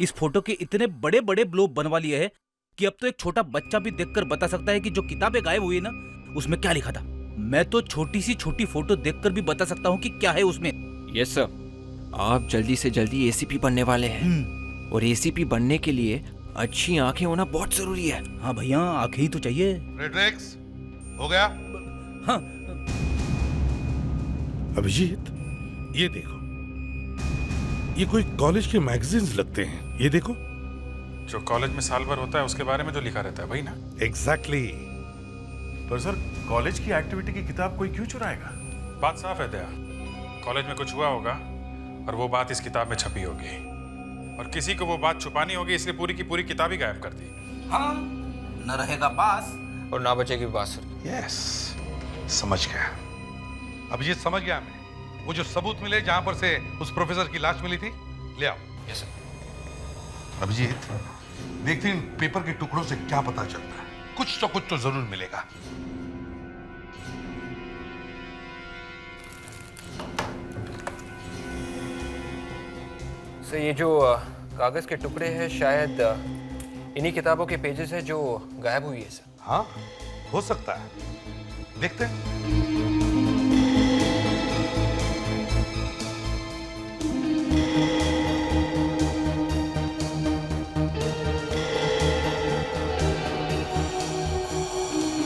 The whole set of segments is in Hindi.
इस फोटो के इतने बड़े बड़े ब्लोब बनवा लिए है कि अब तो एक छोटा बच्चा भी देखकर बता सकता है कि जो किताबें गायब हुई है ना, उसमें क्या लिखा था। मैं तो छोटी सी छोटी फोटो देखकर भी बता सकता हूँ कि क्या है उसमें। Yes sir. आप जल्दी से जल्दी एसीपी बनने वाले हैं और एसीपी बनने के लिए अच्छी आंखें होना बहुत जरूरी है। हाँ भैया, आंखें ही तो चाहिए। फ्रेडरिक्स, हो गया? हाँ। अभिजीत, ये देखो, ये कोई कॉलेज के मैगजीन्स लगते हैं। ये देखो, जो कॉलेज में साल भर होता है उसके बारे में जो लिखा रहता है वही ना? एग्जैक्टली। पर सर, कॉलेज की एक्टिविटी की किताब कोई क्यों चुराएगा? बात साफ है दया, कॉलेज में कुछ हुआ होगा और वो बात इस किताब में छपी होगी और किसी को वो बात छुपानी होगी, इसलिए पूरी की पूरी किताब ही गायब कर दी। हाँ, न रहेगा पास और ना बचेगी बांसुरी। यस, समझ गया। अभिजीत, समझ गया मैं। वो जो सबूत मिले जहां पर से उस प्रोफेसर की लाश मिली थी, ले आओ। Yes sir. अभिजीत, देखते हैं इन पेपर के टुकड़ों से क्या पता चलता है। कुछ तो जरूर मिलेगा। सर, ये जो कागज के टुकड़े हैं शायद इन्हीं किताबों के पेजेस हैं जो गायब हुई है सर। हाँ, हो सकता है। देखते हैं।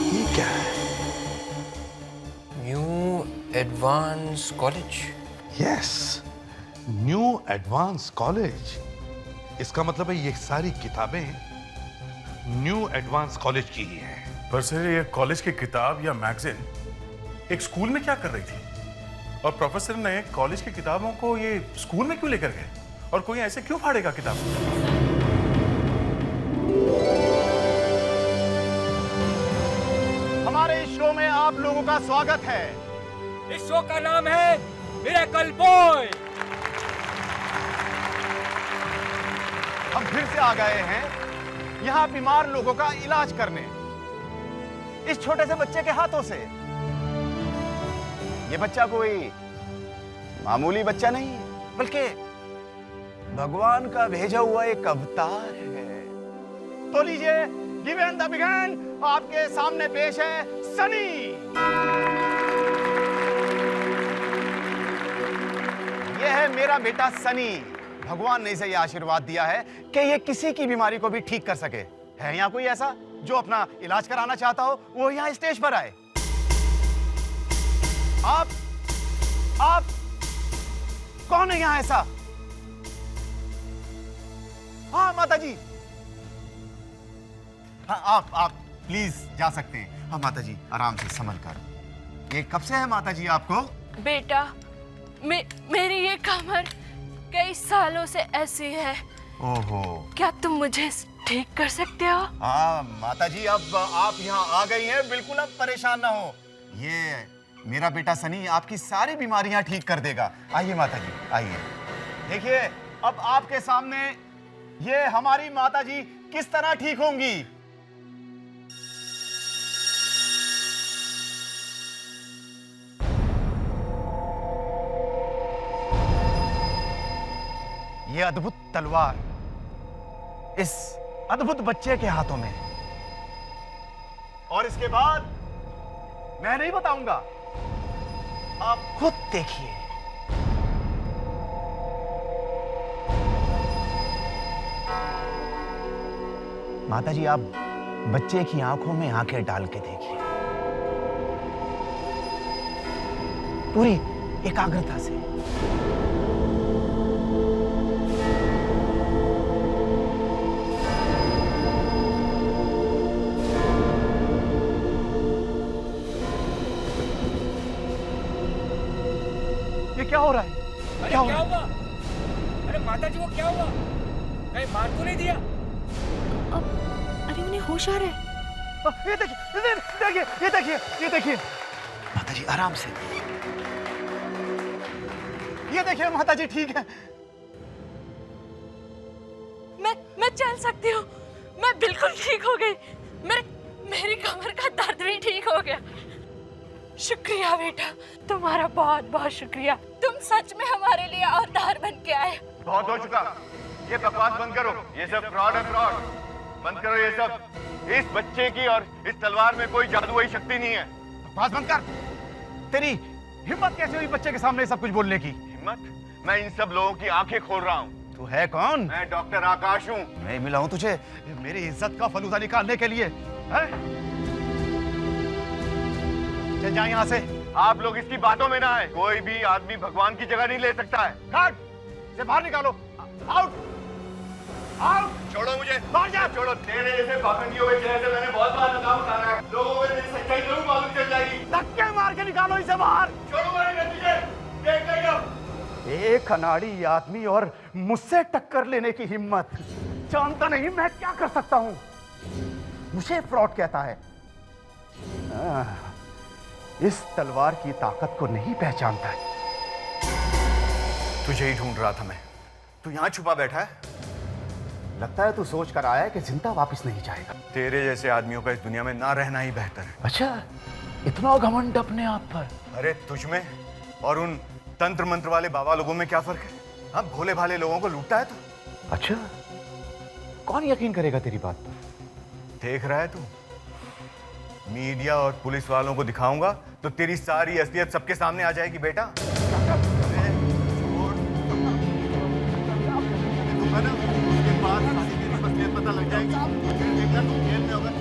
ये क्या है? New advance college. Yes, new advance college. इसका मतलब है ये सारी किताबें न्यू एडवांस कॉलेज की ही हैं। पर सर, ये कॉलेज की किताब या मैगजीन एक स्कूल में क्या कर रही थी? और प्रोफेसर ने कॉलेज की किताबों को ये स्कूल में क्यों लेकर गए? और कोई ऐसे क्यों फाड़ेगा किताब? हमारे इस शो में आप लोगों का स्वागत है। इस शो का नाम है मिरेकल बॉय। हम फिर से आ गए हैं यहाँ बीमार लोगों का इलाज करने, इस छोटे से बच्चे के हाथों से। ये बच्चा कोई मामूली बच्चा नहीं है, बल्कि भगवान का भेजा हुआ एक अवतार है। तो लीजिए, गिवन द बिगन, आपके सामने पेश है सनी। यह है मेरा बेटा सनी। भगवान ने इसे यह आशीर्वाद दिया है कि ये किसी की बीमारी को भी ठीक कर सके। है यहाँ कोई ऐसा जो अपना इलाज कराना चाहता हो, वो यहाँ स्टेज पर आए। आप कौन है यहाँ ऐसा? हाँ माता जी, हाँ आप प्लीज जा सकते हैं। हाँ माता जी, आराम से संभल कर। ये कब से है माता जी आपको? बेटा, मेरी ये कमर कई सालों से ऐसी है। ओहो, क्या तुम मुझे ठीक कर सकते हो? हाँ माता जी, अब आप यहाँ आ गई हैं, बिल्कुल अब परेशान ना हो। ये मेरा बेटा सनी आपकी सारी बीमारियां ठीक कर देगा। आइए माता जी, आइए। देखिए, अब आपके सामने ये हमारी माता जी किस तरह ठीक होंगी। ये अद्भुत तलवार इस अद्भुत बच्चे के हाथों में, और इसके बाद मैं नहीं बताऊंगा, आप खुद देखिए। माताजी, आप बच्चे की आंखों में आंखें डाल के देखिए, पूरी एकाग्रता से। ये क्या हो रहा है? अरे क्या हुआ? अरे माता जी, वो क्या हुआ? कहीं मार तो नहीं दिया? अरे उन्हें होश आ रहा है। ये देखिए, ये देखिए, ये देखिए माताजी, आराम से। ये देखिए माताजी, ठीक है। मैं चल सकती हूँ। मैं बिल्कुल ठीक हो गई। मेरी कमर का दर्द भी ठीक हो गया। शुक्रिया बेटा, तुम्हारा बहुत बहुत शुक्रिया। तुम सच में हमारे लिए अवतार बन के आए। बहुत हो चुका। ये बकवास बंद करो, ये सब फ्रॉड है, फ्रॉड। बंद करो ये सब। इस बच्चे की और इस तलवार में कोई जादुई शक्ति नहीं है। बकवास बंद कर। तेरी हिम्मत कैसे हुई बच्चे के सामने सब कुछ बोलने की? हिम्मत? मैं इन सब लोगों की आंखें खोल रहा हूँ। तू है कौन? मैं डॉक्टर आकाश हूँ। मैं मिला हूँ तुझे मेरी इज्जत का फलूदा निकालने के लिए, है? चल जा यहाँ से। आप लोग इसकी बातों में ना आए। कोई भी आदमी भगवान की जगह नहीं ले सकता है। गार्ड, इसे बाहर निकालो। Out, out. छोड़ो मुझे, बाहर जा। छोड़ो। तेरे जैसे पाखंडियों के चेहरे से मैंने बहुत बार नकाब उतारा है। लोगों को मेरी सच्चाई जरूर मालूम चल जाएगी। धक्के मार के निकालो इसे बाहर। छोड़ो मेरे नतीजे, देख लेगा। एक अनाड़ी आदमी और मुझसे टक्कर लेने की हिम्मत। जानता नहीं मैं क्या कर सकता हूं। मुझे फ्रॉड कहता है। इस तलवार की ताकत को नहीं पहचानता है। तुझे ही ढूंढ रहा था मैं। तू यहां छुपा बैठा है। लगता है तू सोच कर आया है कि जिंदा वापस नहीं जाएगा। तेरे जैसे आदमियों का इस दुनिया में ना रहना ही बेहतर है। अच्छा, इतना घमंड अपने आप पर? अरे तुझ में और उन तंत्र मंत्र वाले बाबा लोगों में क्या फर्क है? हाँ, भोले भाले लोगों को लूटता है तू। अच्छा, कौन यकीन करेगा तेरी बात पर? देख रहा है तू? मीडिया और पुलिस वालों को दिखाऊंगा तो तेरी सारी असलियत सबके सामने आ जाएगी बेटा। उसके बाद तेरी असलियत पता लग जाएगी। देखना तू जेल में होगा।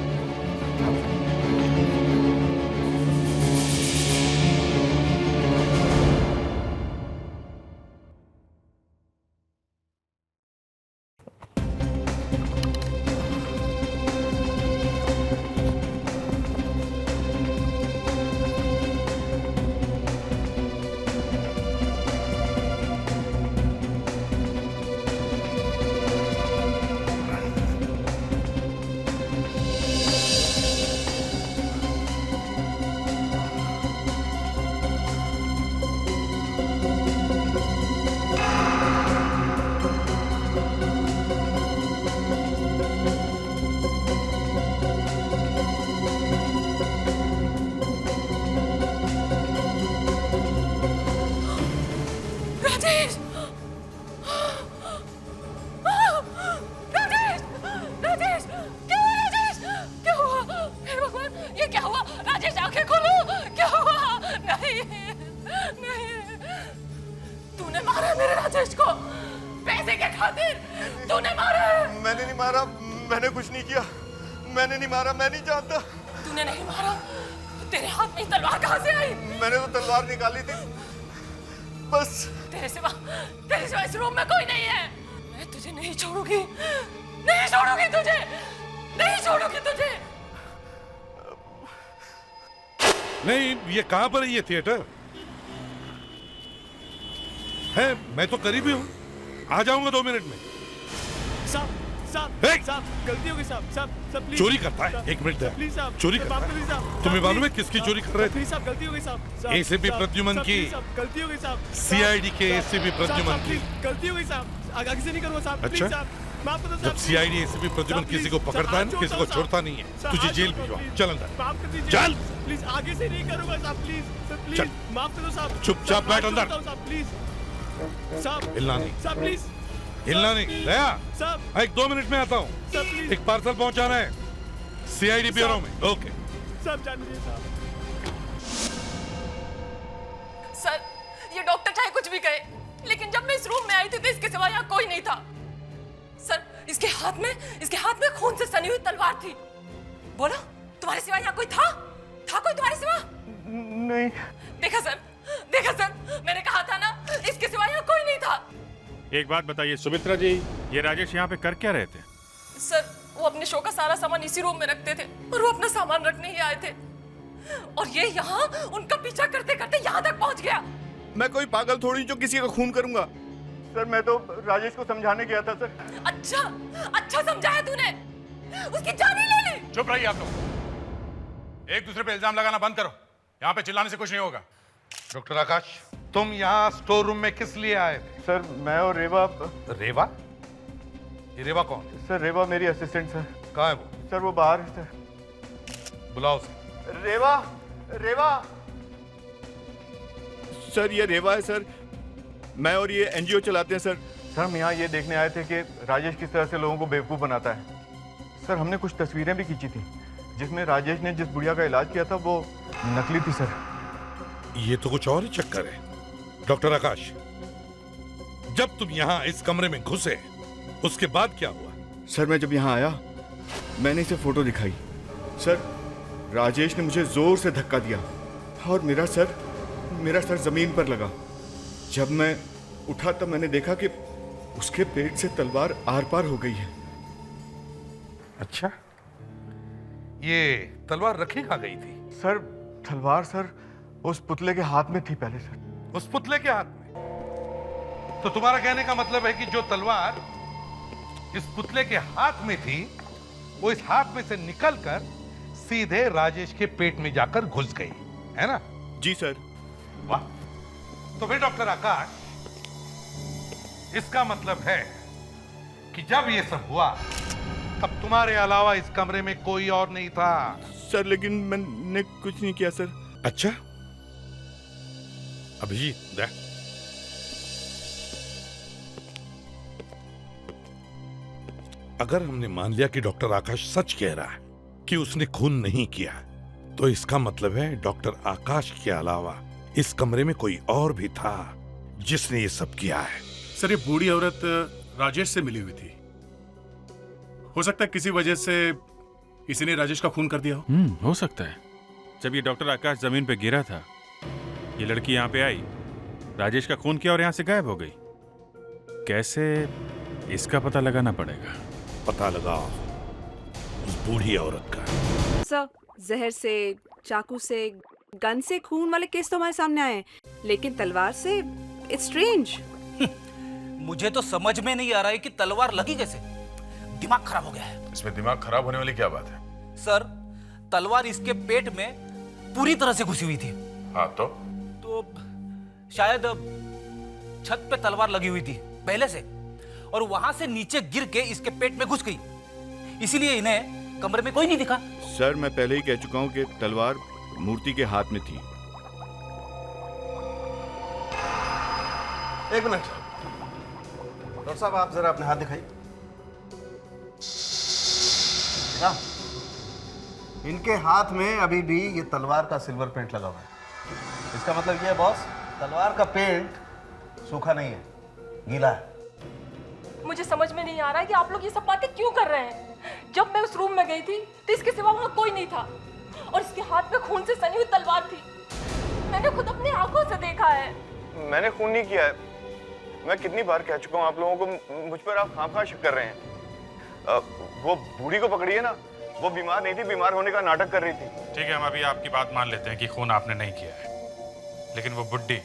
मैंने नहीं मारा, मैंने कुछ नहीं किया। मैंने नहीं मारा, मैं नहीं जानता। तूने नहीं मारा? तेरे हाथ में तलवार कहाँ से आई? मैंने तो तलवार निकाली थी बस। तेरे सिवा इस रूम में कोई नहीं है। मैं तुझे नहीं छोड़ूंगी, नहीं छोड़ूंगी तुझे, नहीं छोड़ूंगी तुझे। नहीं, ये कहां पर है ये थिएटर? है, मैं तो करीब ही हूँ। आ जाऊंगा 2 मिनट में। साहब, गलती हो गई साहब, प्लीज। चोरी करता है? 1 मिनट दे। प्लीज साहब, चोरी करता है? तुम्हें मालूम है किसकी चोरी कर रहे थे? प्लीज साहब, गलती हो गई साहब। एसीपी प्रद्युमन की। गलती हो गई साहब। सीआईडी के एसीपी प्रद्युमन की। गलती हो गई साहब, आगे से नहीं करूंगा साहब। अच्छा? माफ कर दो साहब। जब सीआईडी एसीपी प्रद्युमन किसी को पकड़ता है ना, किसी को छोड़ता नहीं है। तुझे जेल भिजवा। चल अंदर, माफ कर दीजिए। चल। प्लीज, आगे से नहीं करूंगा साहब, प्लीज। चल। माफ कर दो साहब। चुपचाप बैठ अंदर। प्लीज साहब, हिलना नहीं साहब, प्लीज हिलना नहीं। दया साहब, 1-2 मिनट में आता हूँ। प्लीज। एक पार्सल पहुंचाना है सीआईडी ब्यूरो में। ओके साहब, जान लीजिए साहब। सर, ये डॉक्टर चाहे कुछ भी कहे, लेकिन जब मैं इस रूम में आई थी तो इसके सिवा यहाँ कोई नहीं था। सर, इसके हाथ में खून से सनी हुई तलवार थी। बोलो, तुम्हारे सिवा यहाँ कोई था कोई तुम्हारे सिवा? नहीं। देखा सर, मैंने कहा था ना, इसके सिवा यहाँ कोई नहीं था। एक बात बताइए सुमित्रा जी, ये राजेश यहाँ पे कर क्या रहे थे? सर, वो अपने शो का सारा सामान इसी रूम में रखते थे और वो अपना सामान रखने ही आए थे और ये यहाँ उनका पीछा करते करते यहाँ तक पहुँच गया। मैं कोई पागल थोड़ी जो किसी का खून करूंगा। सर, मैं तो राजेश को समझाने गया था सर। अच्छा समझाया तूने, उसकी जान ही ले ली। चुप रहिए आप लोग, एक दूसरे पे इल्जाम लगाना बंद करो। यहाँ पे चिल्लाने से कुछ नहीं होगा। डॉक्टर आकाश, तुम यहाँ स्टोर रूम में किस लिए आए थे? सर, मैं और रेवा। रेवा? ये रेवा कौन? सर, रेवा मेरी असिस्टेंट सर। कहाँ है वो? सर, वो बाहर है सर। बुलाओ उसे। रेवा सर, ये रेवा है सर। मैं और ये एनजीओ चलाते हैं सर। सर हम यहाँ ये देखने आए थे कि राजेश किस तरह से लोगों को बेवकूफ़ बनाता है। सर हमने कुछ तस्वीरें भी खींची थी जिसमें राजेश ने जिस बुढ़िया का इलाज किया था वो नकली थी सर। ये तो कुछ और ही चक्कर है। डॉक्टर आकाश, जब तुम यहाँ इस कमरे में घुसे उसके बाद क्या हुआ? सर मैं जब यहाँ आया मैंने इसे फोटो दिखाई। सर राजेश ने मुझे जोर से धक्का दिया और मेरा सर जमीन पर लगा। जब मैं उठा तब मैंने देखा कि उसके पेट से तलवार आर पार हो गई है। अच्छा, ये तलवार रखी कहाँ गई थी? सर तलवार सर उस पुतले के हाथ में थी पहले सर। उस पुतले के हाथ में? तो तुम्हारा कहने का मतलब है कि जो तलवार इस पुतले के हाथ में थी वो इस हाथ में से निकलकर सीधे राजेश के पेट में जाकर घुस गई, है ना? जी सर। वाह, तो फिर डॉक्टर आकाश, इसका मतलब है कि जब ये सब हुआ तब तुम्हारे अलावा इस कमरे में कोई और नहीं था। सर लेकिन मैंने कुछ नहीं किया सर। अच्छा, अभिजीत दे। अगर हमने मान लिया कि डॉक्टर आकाश सच कह रहा है कि उसने खून नहीं किया, तो इसका मतलब है डॉक्टर आकाश के अलावा इस कमरे में कोई और भी था जिसने ये सब किया है। सर ये बूढ़ी औरत राजेश से मिली हुई थी। हो सकता है किसी वजह से किसी ने राजेश का खून कर दिया हो। हो सकता है। जब ये डॉक्टर आकाश जमीन पे गिरा था, ये लड़की यहाँ पे आई, राजेश का खून किया और यहाँ से गायब हो गई। कैसे, इसका पता लगाना पड़ेगा। पता लगाओ उस बूढ़ी औरत का। सर जहर से, चाकू से, गन से खून वाले केस तो हमारे सामने आए हैं, लेकिन तलवार से इट्स स्ट्रेंज। मुझे तो समझ में नहीं आ रहा है कि तलवार लगी कैसे। दिमाग खराब हो गया है। इसमें दिमाग खराब होने वाली क्या बात है? सर, तलवार इसके पेट में पूरी तरह से घुसी हुई थी। हाँ तो शायद छत पे तलवार लगी हुई थी पहले से और वहां से नीचे गिर के इसके पेट में घुस गई, इसीलिए इन्हें कमरे में कोई नहीं दिखा। सर मैं पहले ही कह चुका हूँ कि तलवार मूर्ति के हाथ में थी। एक मिनट डॉक्टर साहब, आप जरा अपने हाथ दिखाइए। इनके हाथ में अभी भी ये तलवार का सिल्वर पेंट लगा हुआ है। इसका मतलब ये है बॉस, तलवार का पेंट सूखा नहीं है, गीला है। मुझे समझ में नहीं आ रहा है कि आप लोग ये सब बातें क्यों कर रहे हैं। जब मैं उस रूम में गई थी तो इसके सिवा वहां कोई नहीं था और इसके हाथ में खून से सनी हुई तलवार थी। मैंने खुद अपनी आंखों से देखा है। मैंने खून नहीं किया है। मैं कितनी बार कह चुका हूँ आप लोगों को, मुझ पर आप खामखा शक कर रहे हैं। वो बूढ़ी को पकड़िए ना, वो बीमार नहीं थी, बीमार होने का नाटक कर रही थी। ठीक है, हम अभी आपकी बात मान लेते हैं कि खून आपने नहीं किया है, लेकिन वो बुड्ढी,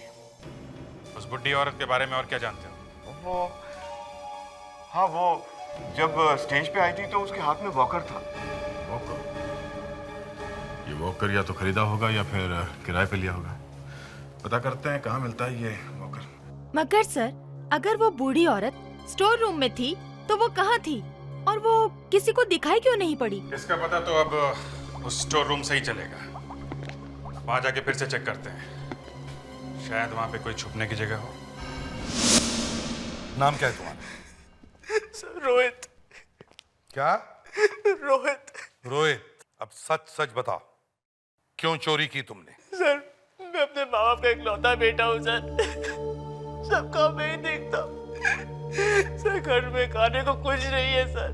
उस बुड्ढी औरत के बारे में और क्या जानते हो? वो जब स्टेज पे आई थी तो उसके हाथ में वॉकर था। वॉकर? ये वॉकर या तो खरीदा होगा या फिर किराए पे लिया होगा। पता करते हैं कहाँ मिलता है ये वॉकर। मगर सर, अगर वो बूढ़ी औरत स्टोर रूम में थी तो वो कहाँ थी और वो किसी को दिखाई क्यों नहीं पड़ी? इसका पता तो अब उस स्टोर रूम से ही चलेगा। वहां जाके फिर से चेक करते हैं, शायद वहां पे कोई छुपने की जगह हो। नाम क्या है तुम्हारा? सर रोहित। क्या? रोहित। रोहित, अब सच सच बताओ, क्यों चोरी की तुमने? सर मैं अपने माँ बाप का इकलौता बेटा हूँ सर। सबका मैं ही देखता हूँ। सर घर में खाने को कुछ नहीं है सर,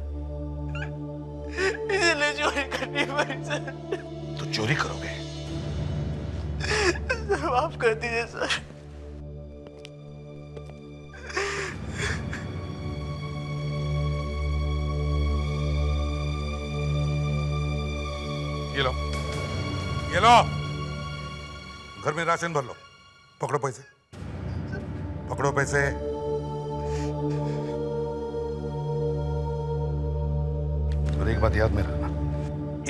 इसलिए चोरी करनी पड़ी सर। तो चोरी करोगे? माफ कर दीजिए सर। ये लो, ये लो, घर में राशन भर लो। पकड़ो पैसे, पकड़ो पैसे। और एक बात याद में रखना,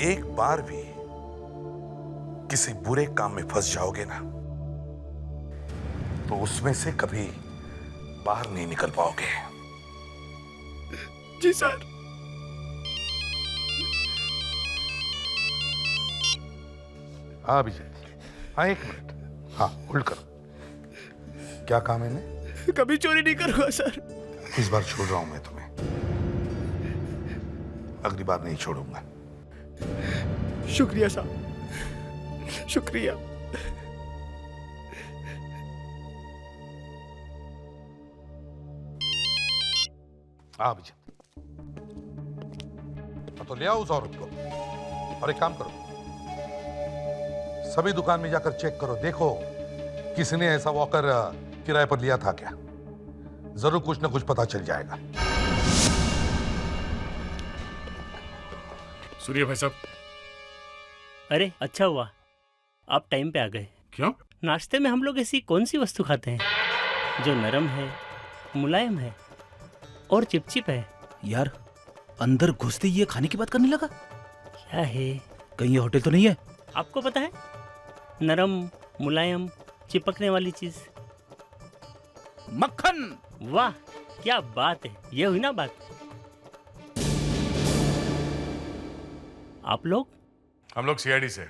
एक बार भी किसी बुरे काम में फंस जाओगे ना तो उसमें से कभी बाहर नहीं निकल पाओगे। जी सर। हाँ विजय, हाँ एक मिनट, हाँ होल्ड करो। क्या काम है इन्हें? कभी चोरी नहीं करूंगा सर। इस बार छोड़ रहा हूं मैं तुम्हें, अगली बार नहीं छोड़ूंगा। शुक्रिया साहब, शुक्रिया। अभिजीत, तो ले आओ उस औरत को, और एक काम करो, सभी दुकान में जाकर चेक करो, देखो किसी ने ऐसा वॉकर किराए पर लिया था क्या। जरूर कुछ ना कुछ पता चल जाएगा। सूर्य भाई साहब। अरे अच्छा हुआ आप टाइम पे आ गए। क्यों? नाश्ते में हम लोग ऐसी कौन सी वस्तु खाते हैं जो नरम है, मुलायम है और चिपचिप है? यार अंदर घुसते ही ये खाने की बात करने लगा। क्या है? कहीं ये होटल तो नहीं है? आपको पता है, नरम मुलायम चिपकने वाली चीज, मक्खन। वाह क्या बात है, ये हुई ना बात। आप लोग? हम लोग सीआईडी से।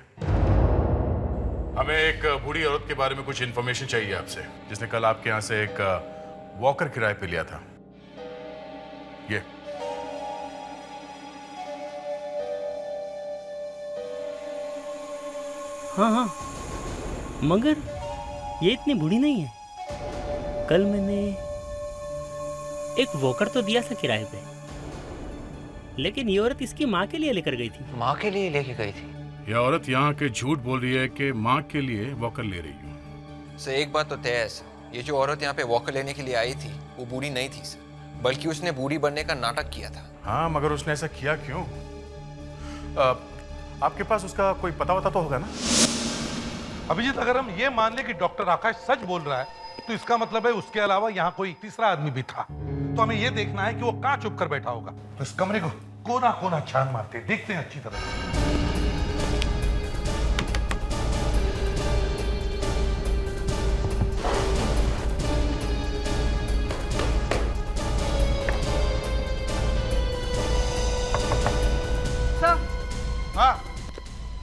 हमें एक बूढ़ी औरत के बारे में कुछ इन्फॉर्मेशन चाहिए आपसे, जिसने कल आपके यहाँ से एक वॉकर किराए पे लिया था। ये हाँ हाँ, मगर ये इतनी बूढ़ी नहीं है। कल मैंने एक वॉकर तो दिया था किराए पे, लेकिन ये औरत इसकी माँ के लिए लेकर गई थी। माँ के लिए लेके गई थी? यह औरत यहाँ के झूठ बोल रही है कि माँ के लिए वॉकर ले रही हूँ। सर एक बात तो तय है सर, ये जो औरत यहाँ पे वॉकर लेने के लिए आई थी वो बूढ़ी नहीं थी सर, बल्कि उसने बूढ़ी बनने का नाटक किया था। हाँ, मगर उसने ऐसा किया क्यों? आपके पास उसका कोई पता वता तो होगा ना? अभिजीत, अगर हम ये मान ले कि डॉक्टर आकाश सच बोल रहा है, तो इसका मतलब है उसके अलावा यहाँ कोई तीसरा आदमी भी था। तो हमें ये देखना है कि वो कहाँ छुप कर बैठा होगा। तो इस कमरे को कोना कोना छान मारते देखते हैं अच्छी तरह। सर, हाँ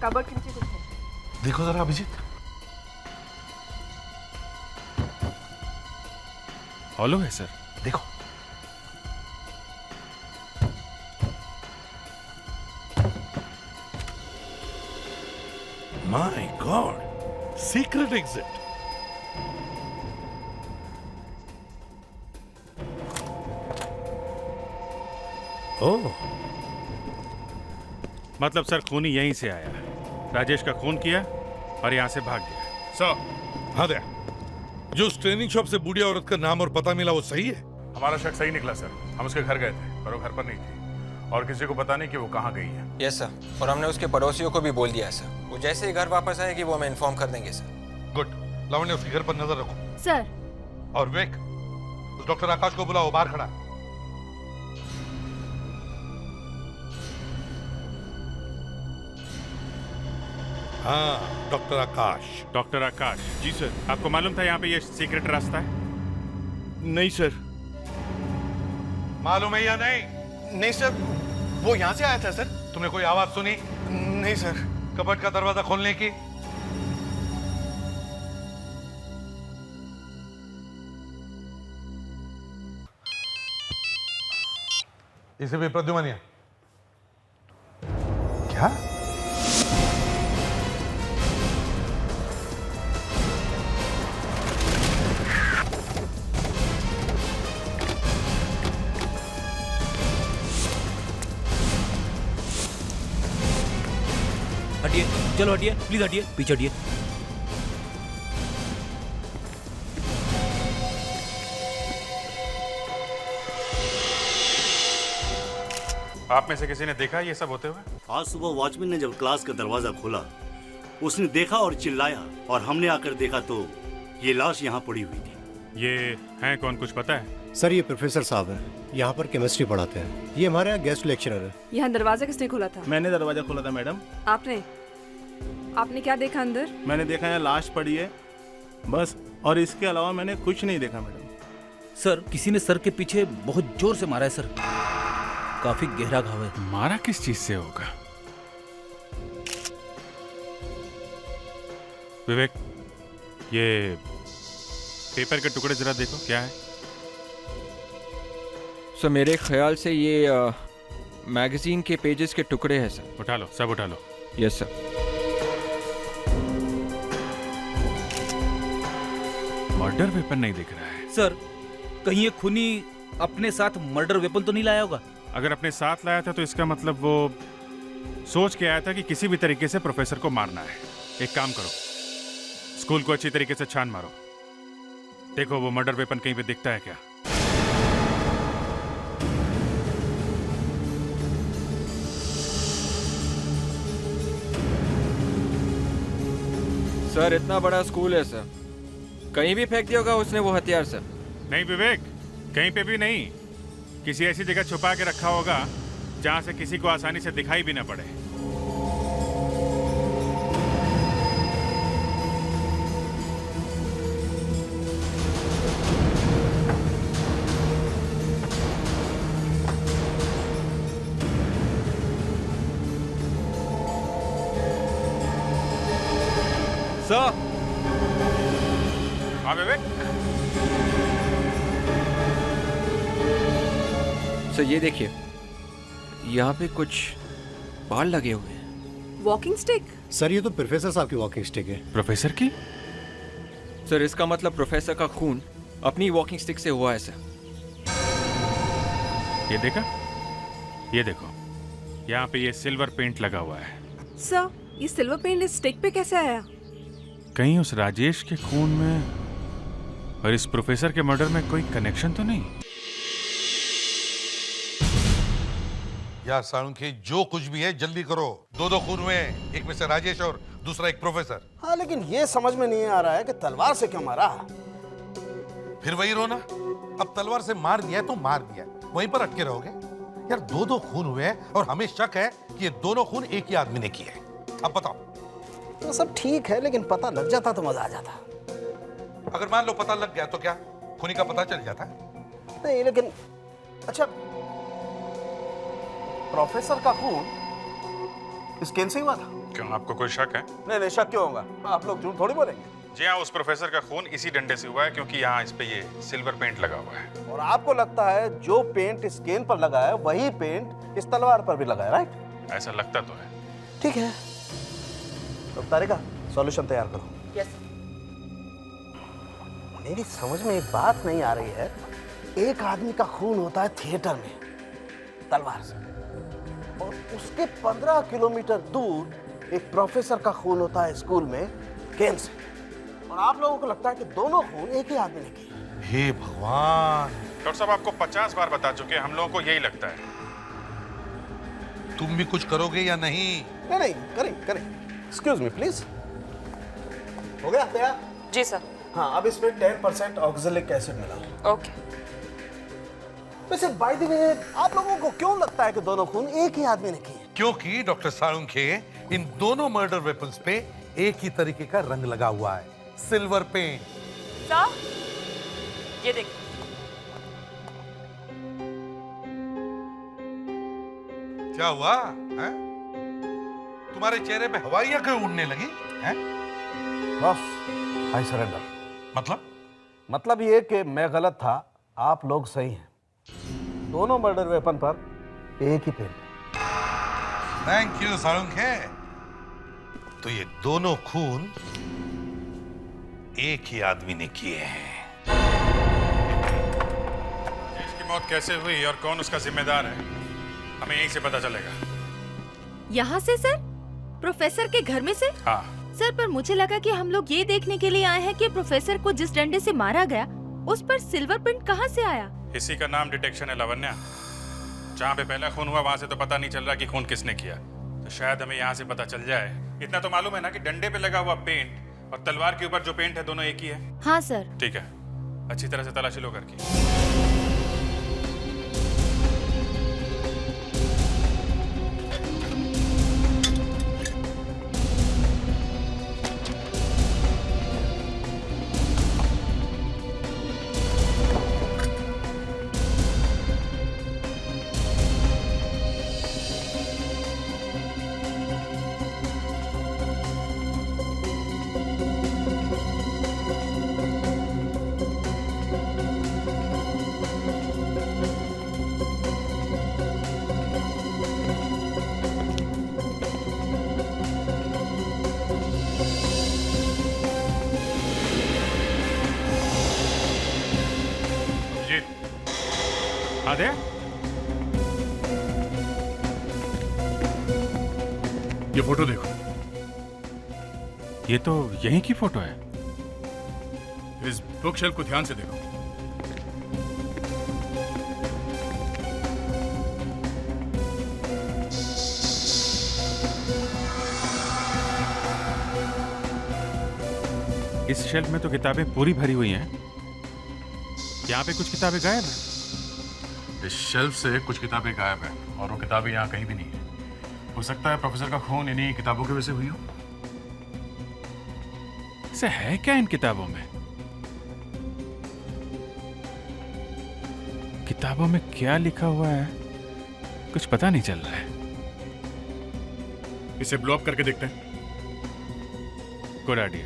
कबर्ड के नीचे कुछ है। देखो जरा अभिजीत। हॉलो है सर। देखो। My god, secret exit. Oh, मतलब सर खूनी यहीं से आया, राजेश का खून किया और यहाँ से भाग गया। सर हाँ दया, जो उस ट्रेनिंग शॉप से बूढ़ी औरत का नाम और पता मिला वो सही है? हमारा शक सही निकला सर। हम उसके घर गए थे पर वो घर पर नहीं थी और किसी को पता नहीं कि वो कहाँ गई है। यस सर, और हमने उसके पड़ोसियों को भी बोल दिया है सर। वो जैसे ही घर वापस आएगी वो हमें इन्फॉर्म कर देंगे सर। गुड। लावण्य, उसके घर पर नजर रखो। सर। और विवेक, उस डॉक्टर आकाश को बुलाओ, बाहर खड़ा है। हाँ, डॉक्टर आकाश। डॉक्टर आकाश। जी सर। आपको मालूम था यहाँ पे ये सीक्रेट रास्ता है? नहीं सर। मालूम है या नहीं? नहीं सर, वो यहाँ से आया था सर। तुमने कोई आवाज सुनी? नहीं सर। कबर्ड का दरवाजा खोलने की? इसे भी प्रद्युमन। क्या? हटिए, चलो हटिए, प्लीज हटिए, पीछे हटिए। आप में से किसी ने देखा ये सब होते हुए? आज सुबह वॉचमैन ने जब क्लास का दरवाजा खोला, उसने देखा और चिल्लाया, और हमने आकर देखा तो ये लाश यहाँ पड़ी हुई थी। ये हैं कौन, कुछ पता है? सर ये प्रोफेसर साहब हैं, यहाँ पर केमिस्ट्री पढ़ाते हैं। ये हमारे यहाँ गेस्ट लेक्चरर है। यहाँ दरवाजा किसने खोला था? मैंने दरवाजा खोला था मैडम। आपने क्या देखा अंदर? मैंने देखा यहाँ लाश पड़ी है बस, और इसके अलावा मैंने कुछ नहीं देखा मैडम। सर किसी ने सर के पीछे बहुत जोर से मारा है सर, काफी गहरा घाव है। मारा किस चीज से होगा? विवेक, ये पेपर के टुकड़े जरा देखो, क्या है? सर मेरे ख्याल से ये मैगजीन के पेजेस के टुकड़े हैं सर। उठा लो, सब उठा लो। Yes sir. मर्डर वेपन नहीं दिख रहा है सर, कहीं ये खूनी अपने साथ मर्डर वेपन तो नहीं लाया होगा? अगर अपने साथ लाया था तो इसका मतलब वो सोच के आया था कि किसी भी तरीके से प्रोफेसर को मारना है। एक काम करो, स्कूल को अच्छी तरीके से छान मारो, देखो वो मर्डर वेपन कहीं पे दिखता है क्या। सर इतना बड़ा स्कूल है सर, कहीं भी फेंक दिया होगा उसने वो हथियार सर। नहीं विवेक, कहीं पे भी नहीं, किसी ऐसी जगह छुपा के रखा होगा जहां से किसी को आसानी से दिखाई भी ना पड़े। सर, हाँ विवेक। सर ये देखिए, यहाँ पे कुछ बाल लगे हुए हैं। Walking stick? सर ये तो प्रोफेसर साहब की वॉकिंग स्टिक है। प्रोफेसर की? सर इसका मतलब प्रोफेसर का खून अपनी वॉकिंग स्टिक से हुआ है सर। ये देखा, ये देखो, यहाँ पे ये सिल्वर पेंट लगा हुआ है। सर, ये सिल्वर पेंट इस स्टिक पे कैसे आया? कहीं उस राजेश के खून में और इस प्रोफेसर के मर्डर में कोई कनेक्शन तो नहीं? यार साळुंखे, जो कुछ भी है जल्दी करो। दो खून हुए हैं, एक में से राजेश और दूसरा एक प्रोफेसर। हाँ, लेकिन ये समझ में नहीं आ रहा है कि तलवार से क्यों मारा। फिर वही रोना, अब तलवार से मार दिया तो मार दिया, वहीं पर अटके रहोगे? यार दो खून हुए हैं और हमें शक है कि ये दोनों खून एक ही आदमी ने किए हैं। अब बताओ। तो सब ठीक है, लेकिन पता लग जाता तो मजा आ जाता। अगर मान लो पता लग गया तो क्या खूनी का पता चल जाता? नहीं, लेकिन अच्छा, प्रोफेसर का खून इस केन से हुआ था? क्यों, आपको कोई शक है? नहीं, शक क्यों होगा? आप लोग झूठ थोड़ी बोलेंगे। जी हाँ, उस प्रोफेसर का खून इसी डंडे से हुआ है क्योंकि यहाँ इस पे ये सिल्वर पेंट लगा हुआ है। और आपको लगता है जो पेंट इस केन पर लगा है वही पेंट इस तलवार पर भी लगा है, राइट? ऐसा लगता तो है। ठीक है, तो तारिका सॉल्यूशन तैयार करो। यस। मेरी समझ में एक बात नहीं आ रही है। एक आदमी का खून होता है थिएटर में तलवार से, और उसके 15 किलोमीटर दूर एक प्रोफेसर का खून होता है स्कूल में केन से, और आप लोगों को लगता है कि दोनों खून एक ही आदमी ने किए। हे भगवान! डॉक्टर साहब आपको 50 बार बता चुके हैं, हम लोगों को यही लगता है। तुम भी कुछ करोगे या नहीं? नहीं, करें। Excuse me please. हो गया तैयार? जी सर। हाँ, अब इसमें 10% ऑक्सैलिक एसिड मिला। ओके। वैसे बाय द वे, आप लोगों को क्यों लगता है कि दोनों खून एक ही आदमी ने किए? क्योंकि डॉक्टर साळुंखे, इन दोनों मर्डर वेपन्स पे एक ही तरीके का रंग लगा हुआ है, सिल्वर पेंट। सर, ये देखिए। क्या हुआ है? तुम्हारे चेहरे पे हवाइयां क्यों उड़ने लगी हैं? बस, आई सरेंडर। मतलब ये कि मैं गलत था, आप लोग सही हैं। दोनों मर्डर वेपन पर एक ही पेंट। Thank you Salunkhe. तो ये दोनों खून एक ही आदमी ने किए हैं। इसकी मौत कैसे हुई और कौन उसका जिम्मेदार है, हमें यहीं से पता चलेगा। यहाँ से सर? प्रोफेसर के घर में से? हाँ सर, पर मुझे लगा कि हम लोग ये देखने के लिए आए हैं कि प्रोफेसर को जिस डंडे से मारा गया उस पर सिल्वर प्रिंट कहाँ से आया? इसी का नाम डिटेक्शन है लावण्या। जहाँ पे पहला खून हुआ वहां से तो पता नहीं चल रहा कि खून किसने किया, तो शायद हमें यहाँ से पता चल जाए। इतना तो मालूम है ना कि डंडे पे लगा हुआ पेंट और तलवार के ऊपर जो पेंट है दोनों एक ही है। हाँ सर। ठीक है, अच्छी तरह से तलाशी लो करके। याद है? ये फोटो देखो, ये तो यहीं की फोटो है। इस बुक शेल्फ को ध्यान से देखो। इस शेल्फ में तो किताबें पूरी भरी हुई हैं। यहाँ पे कुछ किताबें गायब हैं। इस शेल्फ से कुछ किताबें गायब हैं और वो किताबें यहाँ कहीं भी नहीं है। हो सकता है प्रोफेसर का खून इन्हीं किताबों की वजह से हुई हो। ऐसा है क्या इन किताबों में? किताबों में क्या लिखा हुआ है कुछ पता नहीं चल रहा है। इसे ब्लो अप करके देखते हैं। Good idea.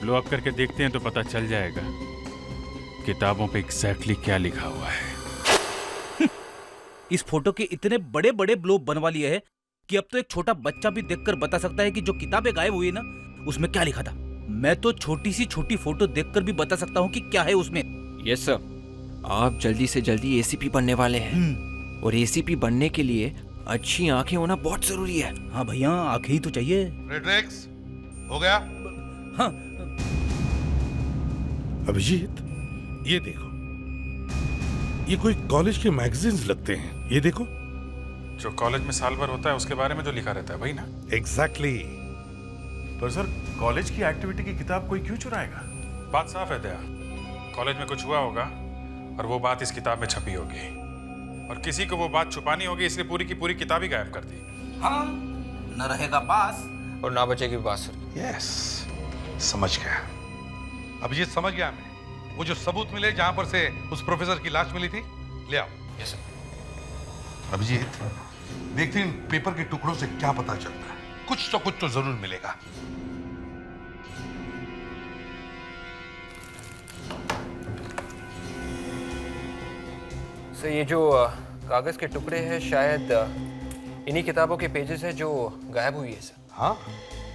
ब्लो अप करके देखते हैं तो पता चल जाएगा किताबों पे एग्जैक्टली क्या लिखा हुआ है। इस फोटो के इतने बड़े बड़े ब्लो बनवा लिए हैं कि अब तो एक छोटा बच्चा भी देखकर बता सकता है कि जो किताबें गायब हुई ना उसमें क्या लिखा था। मैं तो छोटी सी छोटी फोटो देखकर भी बता सकता हूँ कि क्या है उसमें। यस सर, आप जल्दी से जल्दी एसीपी बनने वाले हैं और एसीपी बनने के लिए अच्छी आंखें होना बहुत जरूरी है। हाँ भैया, आंखें ही तो चाहिए। रेड्रेक्स हो गया? हाँ। अभिजीत, ये देखो, ये कोई कॉलेज के मैगजीन्स लगते हैं। ये देखो, जो कॉलेज में साल भर होता है उसके बारे में जो लिखा रहता है वही ना? एग्जैक्टली। पर सर, कॉलेज की एक्टिविटी की किताब कोई क्यों चुराएगा? बात साफ है दया, कॉलेज में कुछ हुआ होगा और वो बात इस किताब में छपी होगी और किसी को वो बात छुपानी होगी, इसलिए पूरी की पूरी किताब ही गायब कर दी। हाँ, न रहेगा बास और ना बचेगी बांसुरी। यस, समझ गया। अभिजीत समझ गया मैं। वो जो सबूत मिले जहां पर से उस प्रोफेसर की लाश मिली थी, ले आओ। Yes sir. अभिजीत, देखते हैं इन पेपर के टुकड़ों से क्या पता चलता है। कुछ तो जरूर मिलेगा। सर, ये जो कागज के टुकड़े हैं शायद इन्हीं किताबों के पेजेस हैं जो गायब हुई है सर। हाँ,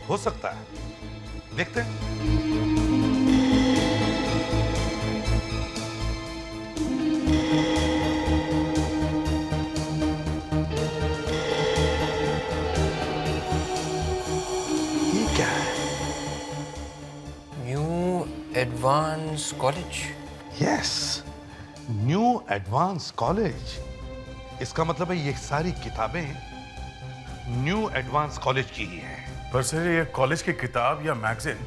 हो सकता है। देखते हैं। ये क्या है? New advance college. Yes, new advance college. इसका मतलब है ये सारी किताबें न्यू एडवांस कॉलेज की ही हैं। पर सर, ये कॉलेज की किताब या मैगजीन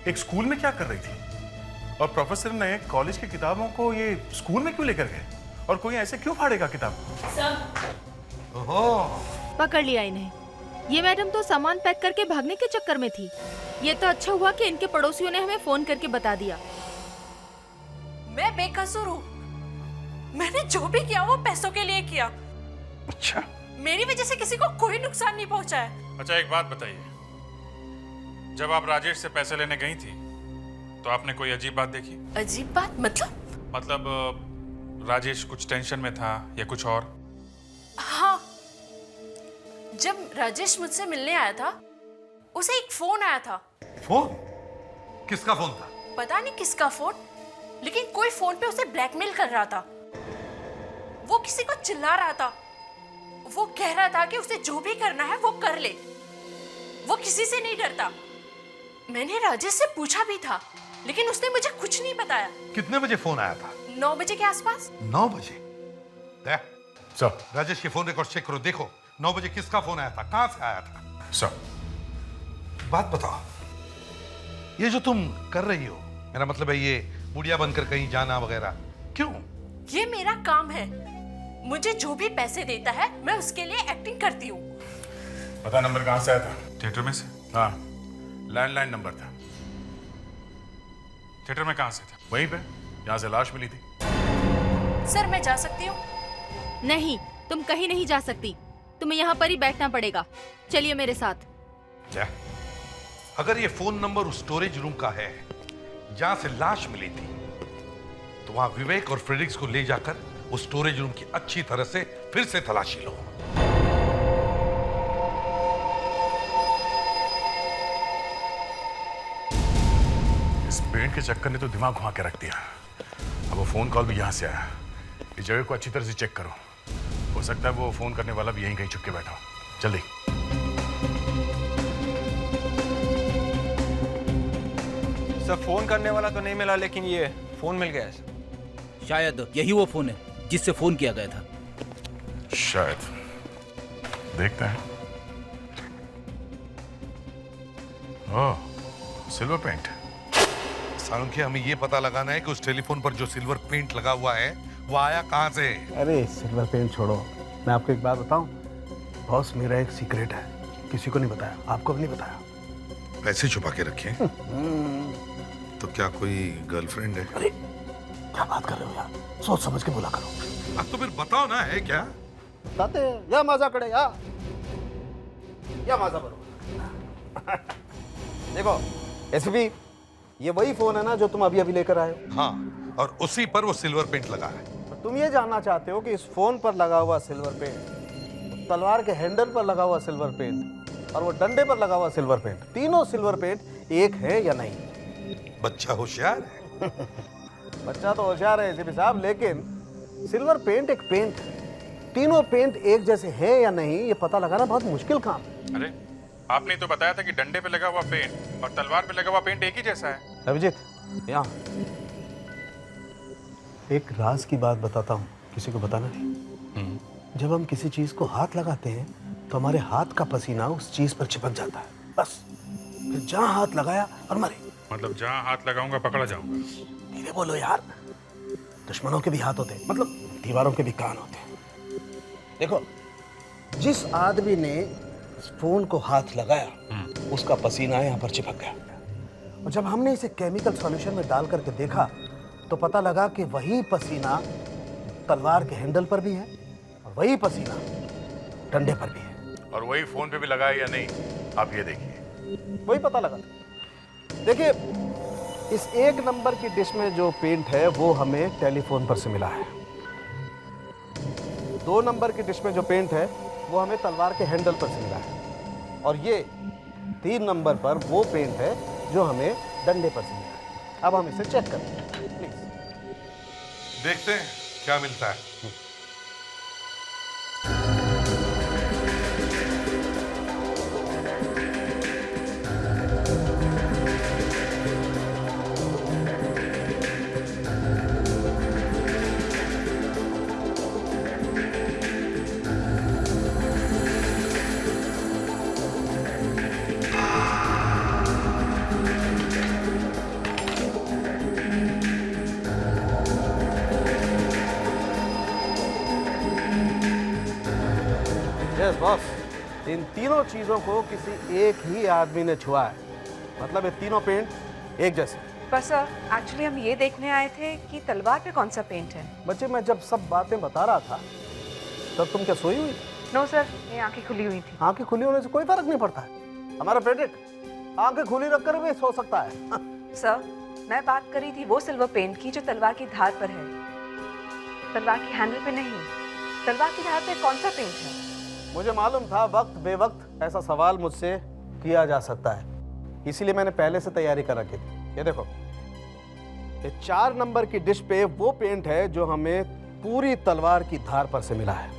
एक स्कूल में क्या कर रही थी? और प्रोफेसर ने कॉलेज की किताबों को ये स्कूल में क्यों लेकर गए? और कोई ऐसे क्यों फाड़ेगा किताब? ओहो, पकड़ लिया इन्हें। ये मैडम तो सामान पैक करके भागने के चक्कर में थी। ये तो अच्छा हुआ कि इनके पड़ोसियों ने हमें फोन करके बता दिया। मैं बेकसूर हूँ। मैंने जो भी किया वो पैसों के लिए किया। अच्छा, मेरी वजह से किसी को कोई नुकसान नहीं पहुंचा है। अच्छा, एक बात बताइए, जब आप राजेश से पैसे लेने गई थी तो आपने कोई अजीब बात देखी? अजीब बात मतलब राजेश कुछ टेंशन में था या कुछ और? हाँ, जब राजेश मुझसे मिलने आया था उसे एक फोन आया था। फोन? किसका फोन था? पता नहीं किसका फोन, लेकिन कोई फोन पे उसे ब्लैकमेल कर रहा था। वो किसी को चिल्ला रहा था। वो कह रहा था कि उसे जो भी करना है वो कर ले, वो किसी से नहीं डरता। मैंने राजेश से पूछा भी था, लेकिन उसने मुझे कुछ नहीं बताया। कितने बजे फोन आया था? 9 बजे के आसपास। 9 बजे? सर, राजेश के फोन रिकॉर्ड चेक करो, देखो 9 बजे किसका फोन आया था, कहां से आया था। सर, बात बताओ, ये जो तुम कर रही हो, मेरा मतलब है ये बुढ़िया बनकर कहीं जाना वगैरह, क्यों? ये मेरा काम है। मुझे जो भी पैसे देता है मैं उसके लिए एक्टिंग करती हूँ। पता नंबर कहाँ से आया था? थिएटर में से। हाँ, लैंडलाइन नंबर था। थिएटर में कहाँ से था? वहीं पे यहाँ से लाश मिली थी। सर, मैं जा सकती हूँ? नहीं, तुम कहीं नहीं जा सकती। तुम्हें यहाँ पर ही बैठना पड़ेगा। चलिए मेरे साथ। क्या? अगर ये फोन नंबर उस स्टोरेज रूम का है जहां से लाश मिली थी, तो वहां विवेक और फ्रेडिक्स को ले जाकर उस स्टोरेज रूम की अच्छी तरह से फिर से तलाशी लो। इस पेंट के चक्कर ने तो दिमाग घुमा के रख दिया। अब वो फोन कॉल भी यहाँ से आया। इस जगह को अच्छी तरह से चेक करो। हो सकता है वो फोन करने वाला भी यहीं कहीं छुप के बैठा हो। जल्दी। सर फोन करने वाला तो नहीं मिला, लेकिन ये फोन मिल गया है सर। शायद यही वो फोन है जिससे फोन किया गया था। शायद। देखते हैं। ओह, सिल्वर पेंट। सारुण के हमें ये पता लगाना है कि उस टेलीफोन पर जो सिल्वर पेंट लगा हुआ है वो आया कहाँ से। अरे सिल्वर पेंट छोड़ो, मैं आपको एक बात बताऊं, बॉस मेरा एक सीक्रेट है, किसी को नहीं बताया, आपको भी नहीं बताया। पैसे छुपा के रखे हैं? तो क्या कोई गर्लफ्रेंड है? अरे क्या बात कर रहे हो यार, सोच समझ के बोला करो। अब तो फिर बताओ ना, है क्या? बताते या मजा करे या मजा करो। देखो एसपी, ये वही फोन है ना जो तुम अभी अभी लेकर आए हो? हाँ, और उसी पर वो सिल्वर पेंट लगा है। तुम ये जानना चाहते हो कि इस फोन पर लगा हुआ सिल्वर पेंट, तलवार के हैंडल पर लगा हुआ सिल्वर पेंट और वो डंडे पर लगा हुआ सिल्वर पेंट, तीनों सिल्वर पेंट एक है या नहीं? बच्चा होशियार है। बच्चा तो होशियार है एसपी साहब, लेकिन सिल्वर पेंट एक पेंट है, तीनों पेंट एक जैसे हैं या नहीं ये पता लगाना बहुत मुश्किल काम है। अरे आपने तो बताया था कि डंडे पे लगा हुआ पेंट और तलवार पे लगा हुआ पेंट एक ही जैसा है। अभिजीत, यहाँ एक राज की बात बताता हूँ, किसी को बताना नहीं। जब हम किसी चीज को हाथ लगाते हैं तो हमारे हाथ का पसीना उस चीज पर चिपक जाता है, बस फिर जहाँ हाथ लगाया और मरे। मतलब जहाँ हाथ लगाऊंगा पकड़ा जाऊंगा। धीरे बोलो यार, दुश्मनों के भी हाथ होते हैं, मतलब दीवारों के भी कान होते हैं। देखो, जिस आदमी ने इस फोन को हाथ लगाया उसका पसीना यहाँ पर चिपक गया, और जब हमने इसे केमिकल सॉल्यूशन में डाल करके देखा तो पता लगा कि वही पसीना तलवार के हैंडल पर भी है और वही पसीना डंडे पर भी है। और वही फोन पे भी लगा है या नहीं, आप ये देखिए। वही पता लगा। देखिए, इस एक नंबर की डिश में जो पेंट है वो हमें टेलीफोन पर से मिला है। 2 नंबर की डिश में जो पेंट है वो हमें तलवार के हैंडल पर से मिला है, और ये 3 नंबर पर वो पेंट है जो हमें डंडे पर से मिला है। अब हम इसे चेक करते हैं, प्लीज। देखते हैं क्या मिलता है। यस बॉस, इन तीनों चीजों को किसी एक ही आदमी ने छुआ है, मतलब ये तीनों पेंट एक जैसे। पर सर एक्चुअली हम ये देखने आए थे कि तलवार पे कौन सा पेंट है। बच्चे, मैं जब सब बातें बता रहा था तब तुम क्या सोई हुई? नो सर, मेरी आंखें खुली हुई थी। आंखें खुली होने से कोई फर्क नहीं पड़ता है, हमारा प्रेडिक्ट आंखें खुली रखकर भी सो सकता है। सर, मैं बात कर रही थी वो सिल्वर पेंट की जो तलवार की धार पर है, तलवार की हैंडल पे नहीं। तलवार की धार पे कौन सा पेंट है? मुझे मालूम था वक्त बेवक्त ऐसा सवाल मुझसे किया जा सकता है, इसीलिए मैंने पहले से तैयारी कर रखी थी। ये देखो, ये 4 नंबर की डिश पे वो पेंट है जो हमें पूरी तलवार की धार पर से मिला है।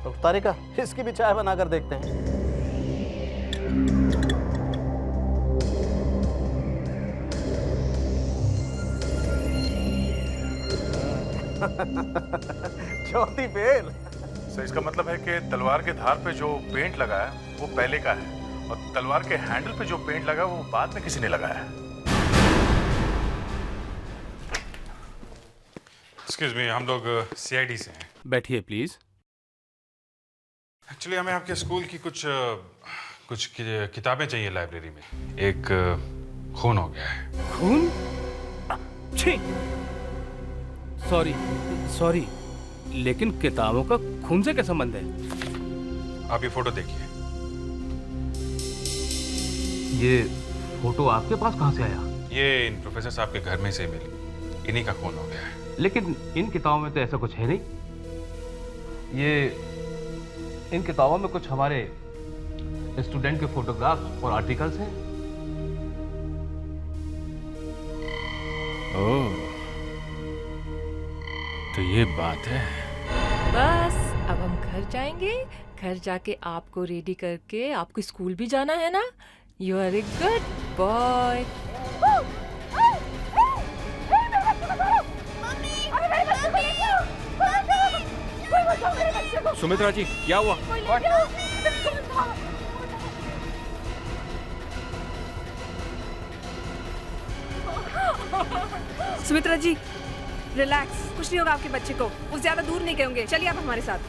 तो तारिका, इसकी भी चाय बनाकर देखते हैं। चौथी फेल। सो इसका मतलब है कि तलवार के धार पे जो पेंट लगा है वो पहले का है, और तलवार के हैंडल पे जो पेंट लगा है वो बाद में किसी ने लगाया है। एक्सक्यूज मी, हम लोग सीआईडी से हैं। बैठिए प्लीज। एक्चुअली हमें आपके स्कूल की कुछ किताबें चाहिए लाइब्रेरी में। एक खून हो गया है। खून? छी, सॉरी, लेकिन किताबों का खून से क्या संबंध है? आप ये फोटो देखिए। ये फोटो आपके पास कहाँ से आया? ये इन प्रोफेसर साहब के घर में से मिली, इन्हीं का खून हो गया है। लेकिन इन किताबों में तो ऐसा कुछ है नहीं। ये इन किताबों में कुछ हमारे स्टूडेंट के फोटोग्राफ्स और आर्टिकल्स हैं। ओह, तो ये बात है। बस अब हम घर जाएंगे, घर जाके आपको रेडी करके आपको स्कूल भी जाना है ना। You are a good boy. Sumitra ji, क्या हुआ? सुमित्रा जी रिलैक्स, कुछ नहीं होगा आपके बच्चे को, वो ज्यादा दूर नहीं गए होंगे। चलिए आप हमारे साथ।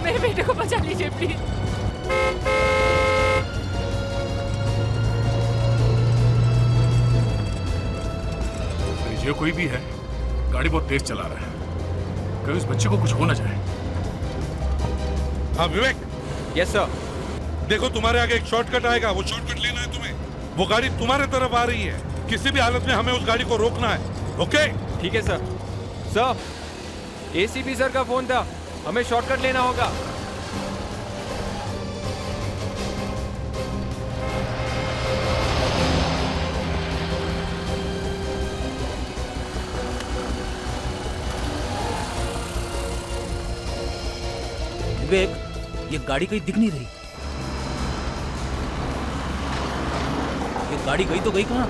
मेरे बेटे को बचा लीजिए प्लीज। ये कोई भी है, गाड़ी बहुत तेज चला रहा है, कहीं उस बच्चे को कुछ हो ना जाए। हाँ विवेक। Yes sir. देखो तुम्हारे आगे एक शॉर्टकट आएगा, वो शॉर्टकट लेना है तुम्हें। वो गाड़ी तुम्हारे तरफ आ रही है, किसी भी हालत में हमें उस गाड़ी को रोकना है। ओके? ठीक है सर। सर, एसीपी सर का फोन था, हमें शॉर्टकट लेना होगा। विवेक, ये गाड़ी कहीं दिख नहीं रही। ये गाड़ी गई तो गई कहाँ?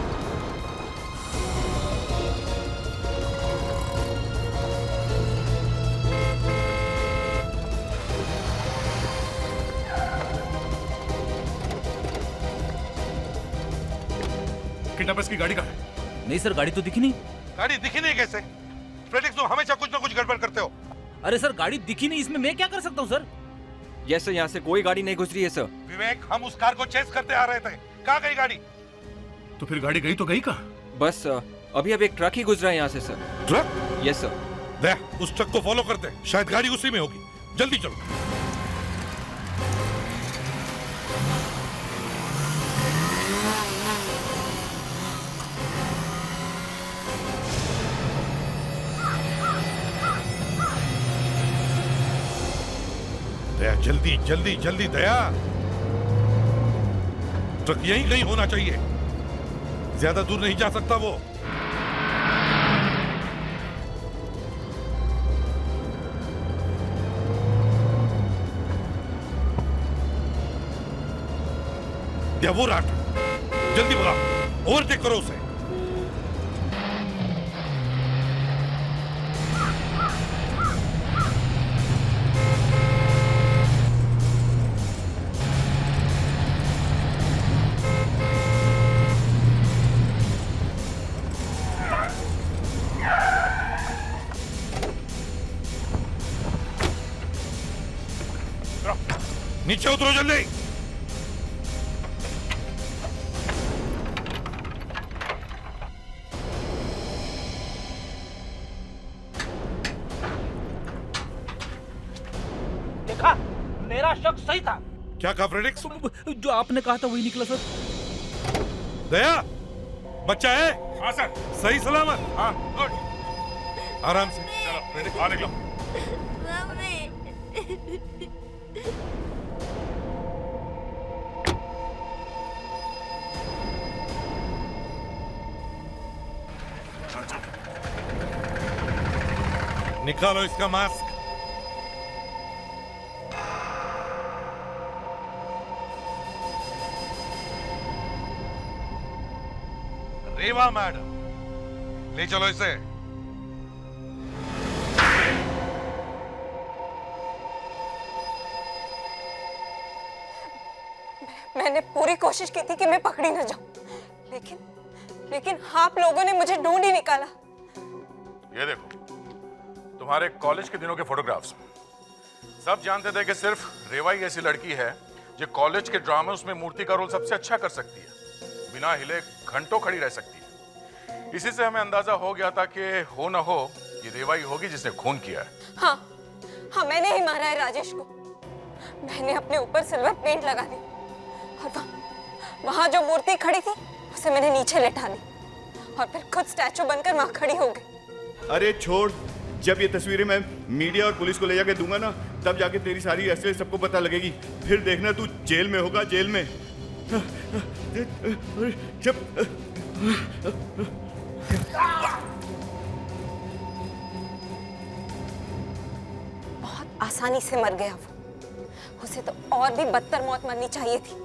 किडनैपर्स की गाड़ी कहाँ है? नहीं सर, गाड़ी तो दिखी नहीं। गाड़ी दिखी नहीं कैसे? फ्रेडिक्स, तुम हमेशा कुछ ना कुछ गड़बड़ करते हो। अरे सर, गाड़ी दिखी नहीं, इसमें मैं क्या कर सकता हूँ सर? यस सर, यहाँ से कोई गाड़ी नहीं गुजरी है सर। विवेक, हम उस कार को चेस करते आ रहे थे, कहाँ गई गाड़ी? तो फिर गाड़ी गई तो गई कहाँ? बस अभी अब एक ट्रक ही गुजरा है यहाँ से सर। ट्रक? Yes sir. दे, उस ट्रक को फॉलो करते, शायद गाड़ी उसी में होगी। जल्दी चलो। दया, जल्दी जल्दी जल्दी दया। ट्रक यहीं कहीं होना चाहिए, ज्यादा दूर नहीं जा सकता वो। या वो राट, जल्दी भगाओ, ओवरटेक करो उसे। नीचे उतरो जल्दी। देखा, मेरा शक सही था। क्या कहा फ्रेडिक्स? जो आपने कहा था वही निकला सर। दया, बच्चा है? हाँ सर। सही सलामत? हाँ, गुड। आराम से चलो फ्रेडिक्स, बाहर निकलो। निकालो इसका मास्क। रेवा मैडम, ले चलो इसे। मैंने पूरी कोशिश की थी कि मैं पकड़ी न जाऊं, लेकिन आप लोगों ने मुझे ढूंढ ही निकाला। ये देखो, तुम्हारे कॉलेज के दिनों के फोटोग्राफ्स। सब जानते थे कि सिर्फ रेवा ही ऐसी लड़की है जो कॉलेज के ड्रामा में मूर्ति का रोल सबसे अच्छा कर सकती है, बिना हिले घंटों खड़ी रह सकती है। इसी से हमें अंदाजा हो गया था कि हो ना हो ये रेवा ही होगी जिसने खून किया है। हाँ, मैंने ही मारा है राजेश को। मैंने अपने ऊपर सिल्वर पेंट लगा दी और वहां जो मूर्ति खड़ी थी उसे मैंने नीचे लेटा दी और फिर खुद स्टैचू बनकर वहां खड़ी हो गई। अरे छोड़, जब ये तस्वीरें मैं मीडिया और पुलिस को ले जाके दूंगा ना, तब जाके तेरी सारी असलियत सबको पता लगेगी। फिर देखना तू जेल में होगा, जेल में। जब बहुत आसानी से मर गया वो, उसे तो और भी बदतर मौत मरनी चाहिए थी।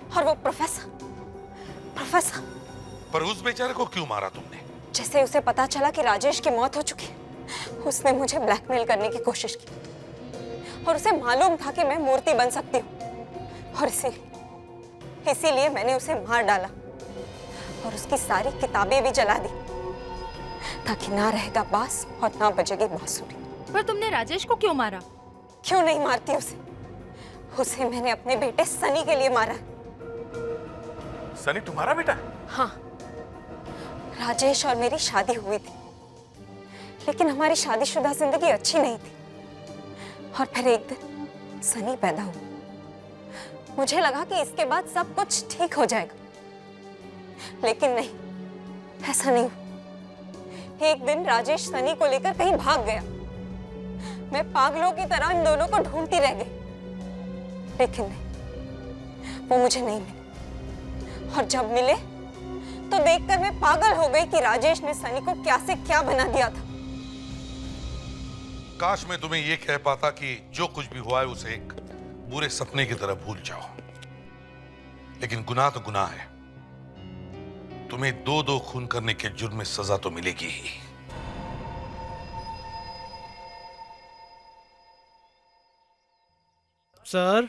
और वो प्रोफेसर पर उस बेचारे को क्यों मारा तुमने? जैसे उसे पता चला कि राजेश की मौत हो चुकी है, उसने मुझे ब्लैकमेल करने की कोशिश की और उसे मालूम था कि मैं मूर्ति बन सकती हूँ, और इसीलिए मैंने उसे मार डाला और उसकी सारी किताबें भी जला दी, ताकि ना रहेगा बांस और ना बजेगी बांसुरी। पर तुमने राजेश को क्यों मारा? क्यों नहीं मारती उसे मैंने अपने बेटे सनी के लिए मारा है। सनी तुम्हारा बेटा? हाँ, राजेश और मेरी शादी हुई थी, लेकिन हमारी शादीशुदा जिंदगी अच्छी नहीं थी। और फिर एक दिन सनी पैदा हुआ। मुझे लगा कि इसके बाद सब कुछ ठीक हो जाएगा, लेकिन नहीं, ऐसा नहीं हुआ। एक दिन राजेश सनी को लेकर कहीं भाग गया। मैं पागलों की तरह इन दोनों को ढूंढती रह गई, लेकिन नहीं, वो मुझे नहीं मिले। और जब मिले तो देखकर मैं पागल हो गई कि राजेश ने सनी को क्या से क्या बना दिया था। काश मैं तुम्हें ये कह पाता कि जो कुछ भी हुआ है उसे एक बुरे सपने की तरह भूल जाओ, लेकिन गुनाह तो गुनाह है। तुम्हें दो खून करने के जुर्म में सजा तो मिलेगी ही। सर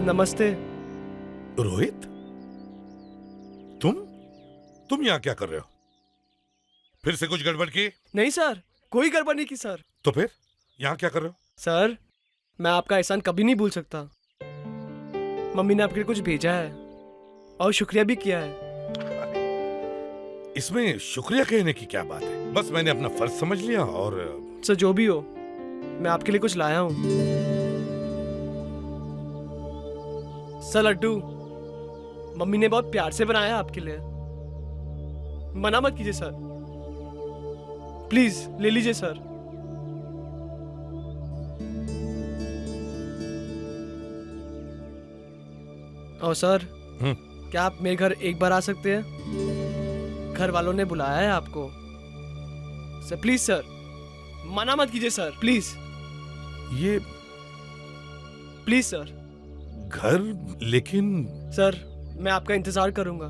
नमस्ते। रोहित, तुम यहाँ क्या कर रहे हो? फिर से कुछ गड़बड़ की? नहीं सर, कोई गड़बड़ नहीं की सर। तो फिर यहाँ क्या कर रहे हो? सर, मैं आपका एहसान कभी नहीं भूल सकता। मम्मी ने आपके लिए कुछ भेजा है और शुक्रिया भी किया है। इसमें शुक्रिया कहने की क्या बात है? बस मैंने अपना फर्ज समझ लिया। और सर जो भी हो, मैं आपके लिए कुछ लाया हूँ। सर लड्डू मम्मी ने बहुत प्यार से बनाया है आपके लिए। मना मत कीजिए सर, प्लीज ले लीजिए सर। और सर, क्या आप मेरे घर एक बार आ सकते हैं? घर वालों ने बुलाया है आपको। सर प्लीज सर, मना मत कीजिए सर, प्लीज। ये प्लीज सर। घर? लेकिन सर, मैं आपका इंतजार करूंगा।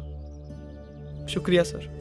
शुक्रिया सर।